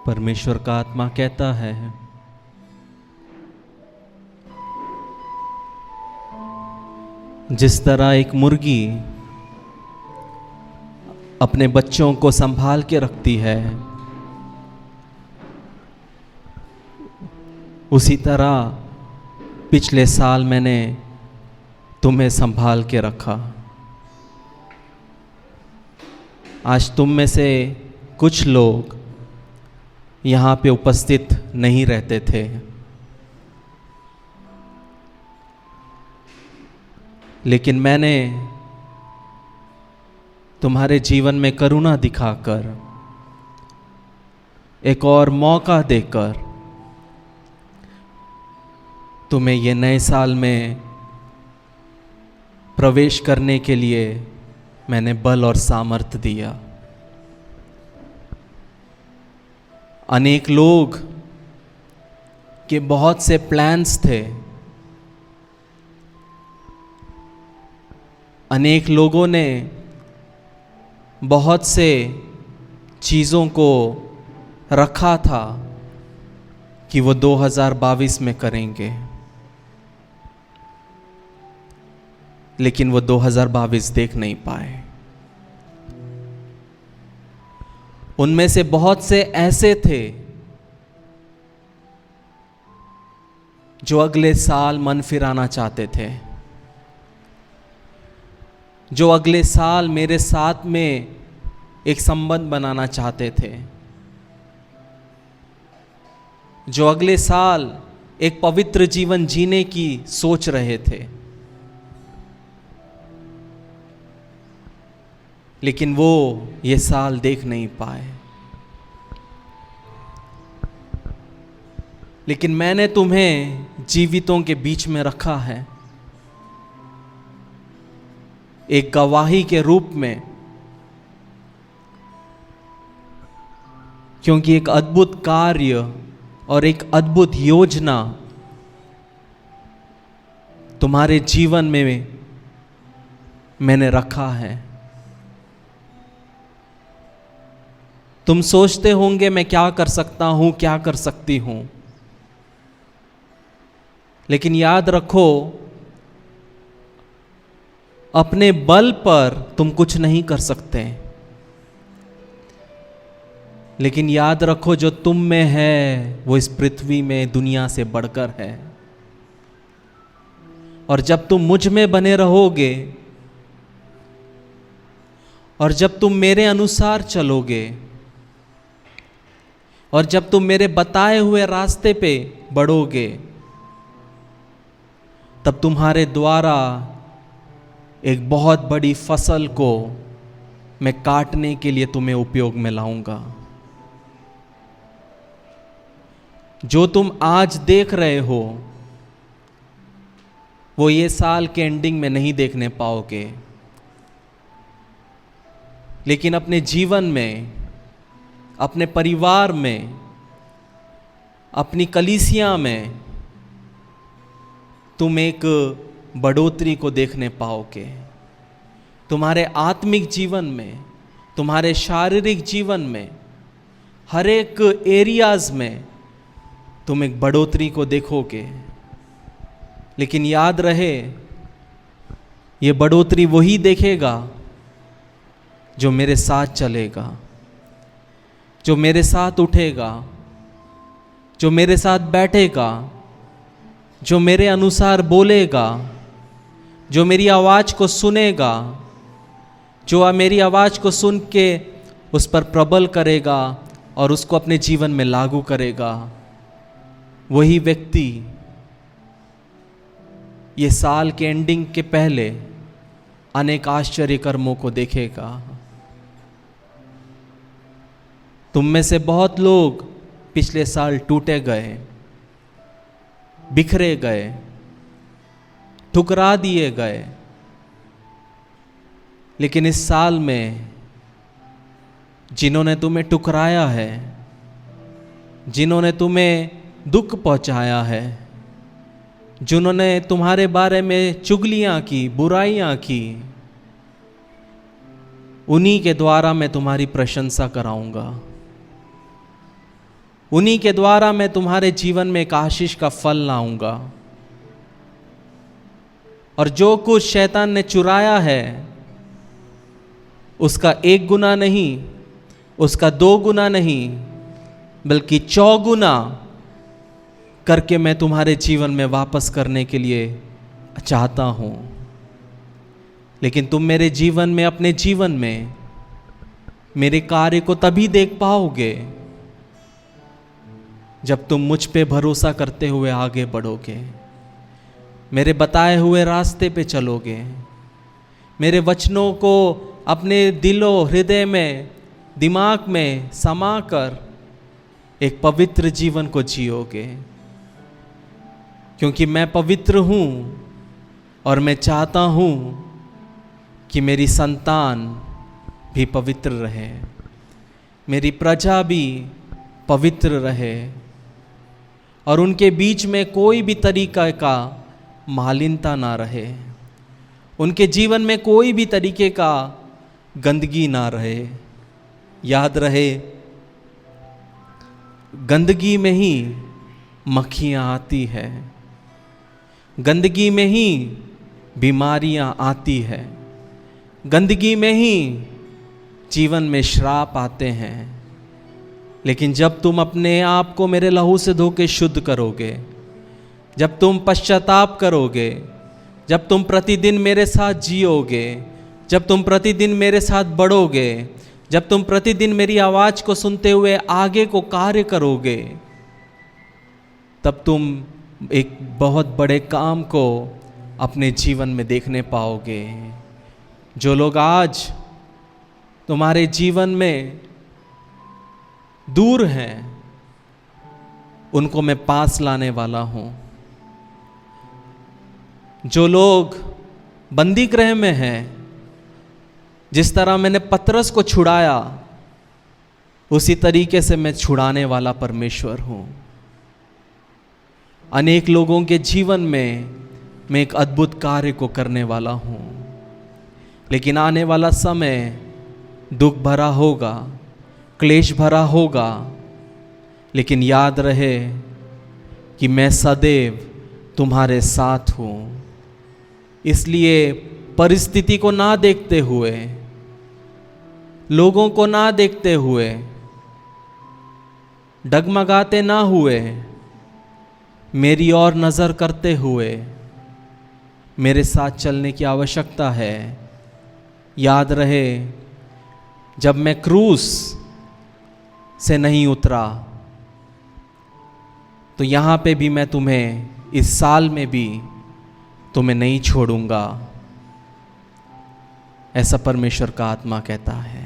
परमेश्वर का आत्मा कहता है, जिस तरह एक मुर्गी अपने बच्चों को संभाल के रखती है, उसी तरह पिछले साल मैंने तुम्हें संभाल के रखा। आज तुम में से कुछ लोग यहाँ पे उपस्थित नहीं रहते थे, लेकिन मैंने तुम्हारे जीवन में करुणा दिखाकर, एक और मौका देकर तुम्हें ये नए साल में प्रवेश करने के लिए मैंने बल और सामर्थ्य दिया। अनेक लोग के बहुत से प्लान्स थे, अनेक लोगों ने बहुत से चीज़ों को रखा था कि वो 2022 में करेंगे, लेकिन वो 2022 देख नहीं पाए। उनमें से बहुत से ऐसे थे जो अगले साल मन फिराना चाहते थे, जो अगले साल मेरे साथ में एक संबंध बनाना चाहते थे, जो अगले साल एक पवित्र जीवन जीने की सोच रहे थे, लेकिन वो ये साल देख नहीं पाए। लेकिन मैंने तुम्हें जीवितों के बीच में रखा है, एक गवाही के रूप में, क्योंकि एक अद्भुत कार्य और एक अद्भुत योजना तुम्हारे जीवन में मैंने रखा है। तुम सोचते होंगे मैं क्या कर सकता हूं, क्या कर सकती हूं, लेकिन याद रखो, अपने बल पर तुम कुछ नहीं कर सकते, लेकिन याद रखो जो तुम में है वो इस पृथ्वी में दुनिया से बढ़कर है। और जब तुम मुझ में बने रहोगे और जब तुम मेरे अनुसार चलोगे और जब तुम मेरे बताए हुए रास्ते पे बढ़ोगे, तब तुम्हारे द्वारा एक बहुत बड़ी फसल को मैं काटने के लिए तुम्हें उपयोग में लाऊंगा। जो तुम आज देख रहे हो वो ये साल के एंडिंग में नहीं देखने पाओगे, लेकिन अपने जीवन में, अपने परिवार में, अपनी कलीसिया में तुम एक बढ़ोतरी को देखने पाओगे। तुम्हारे आत्मिक जीवन में, तुम्हारे शारीरिक जीवन में, हर एक एरियाज में तुम एक बढ़ोतरी को देखोगे। लेकिन याद रहे, ये बढ़ोतरी वही देखेगा जो मेरे साथ चलेगा, जो मेरे साथ उठेगा, जो मेरे साथ बैठेगा, जो मेरे अनुसार बोलेगा, जो मेरी आवाज़ को सुनेगा, जो मेरी आवाज़ को सुन के उस पर प्रबल करेगा और उसको अपने जीवन में लागू करेगा। वही व्यक्ति ये साल के एंडिंग के पहले अनेक आश्चर्य कर्मों को देखेगा। तुम में से बहुत लोग पिछले साल टूटे गए, बिखरे गए, ठुकरा दिए गए, लेकिन इस साल में जिन्होंने तुम्हें ठुकराया है, जिन्होंने तुम्हें दुख पहुंचाया है, जिन्होंने तुम्हारे बारे में चुगलियां की, बुराइयां की, उन्हीं के द्वारा मैं तुम्हारी प्रशंसा कराऊंगा। उन्हीं के द्वारा मैं तुम्हारे जीवन में एक आशीष का फल लाऊंगा। और जो कुछ शैतान ने चुराया है उसका 1 गुना नहीं, उसका 2 गुना नहीं, बल्कि 4 गुना करके मैं तुम्हारे जीवन में वापस करने के लिए चाहता हूं। लेकिन तुम मेरे जीवन में, अपने जीवन में मेरे कार्य को तभी देख पाओगे जब तुम मुझ पे भरोसा करते हुए आगे बढ़ोगे, मेरे बताए हुए रास्ते पे चलोगे, मेरे वचनों को अपने दिलो हृदय में, दिमाग में समाकर एक पवित्र जीवन को जियोगे। क्योंकि मैं पवित्र हूं और मैं चाहता हूं कि मेरी संतान भी पवित्र रहे, मेरी प्रजा भी पवित्र रहे और उनके बीच में कोई भी तरीका का मालिन्यता ना रहे, उनके जीवन में कोई भी तरीके का गंदगी ना रहे। याद रहे, गंदगी में ही मक्खियाँ आती है, गंदगी में ही बीमारियाँ आती है, गंदगी में ही जीवन में श्राप आते हैं। लेकिन जब तुम अपने आप को मेरे लहू से धो के शुद्ध करोगे, जब तुम पश्चाताप करोगे, जब तुम प्रतिदिन मेरे साथ जियोगे, जब तुम प्रतिदिन मेरे साथ बढ़ोगे, जब तुम प्रतिदिन मेरी आवाज़ को सुनते हुए आगे को कार्य करोगे, तब तुम एक बहुत बड़े काम को अपने जीवन में देखने पाओगे। जो लोग आज तुम्हारे जीवन में दूर हैं, उनको मैं पास लाने वाला हूँ। जो लोग बंदी गृह में हैं, जिस तरह मैंने पतरस को छुड़ाया, उसी तरीके से मैं छुड़ाने वाला परमेश्वर हूँ। अनेक लोगों के जीवन में मैं एक अद्भुत कार्य को करने वाला हूँ। लेकिन आने वाला समय दुख भरा होगा, क्लेश भरा होगा, लेकिन याद रहे कि मैं सदैव तुम्हारे साथ हूँ। इसलिए परिस्थिति को ना देखते हुए, लोगों को ना देखते हुए, डगमगाते ना हुए, मेरी ओर नज़र करते हुए मेरे साथ चलने की आवश्यकता है। याद रहे, जब मैं क्रूस से नहीं उतरा, तो यहाँ पे भी मैं तुम्हें, इस साल में भी तुम्हें नहीं छोड़ूंगा, ऐसा परमेश्वर का आत्मा कहता है।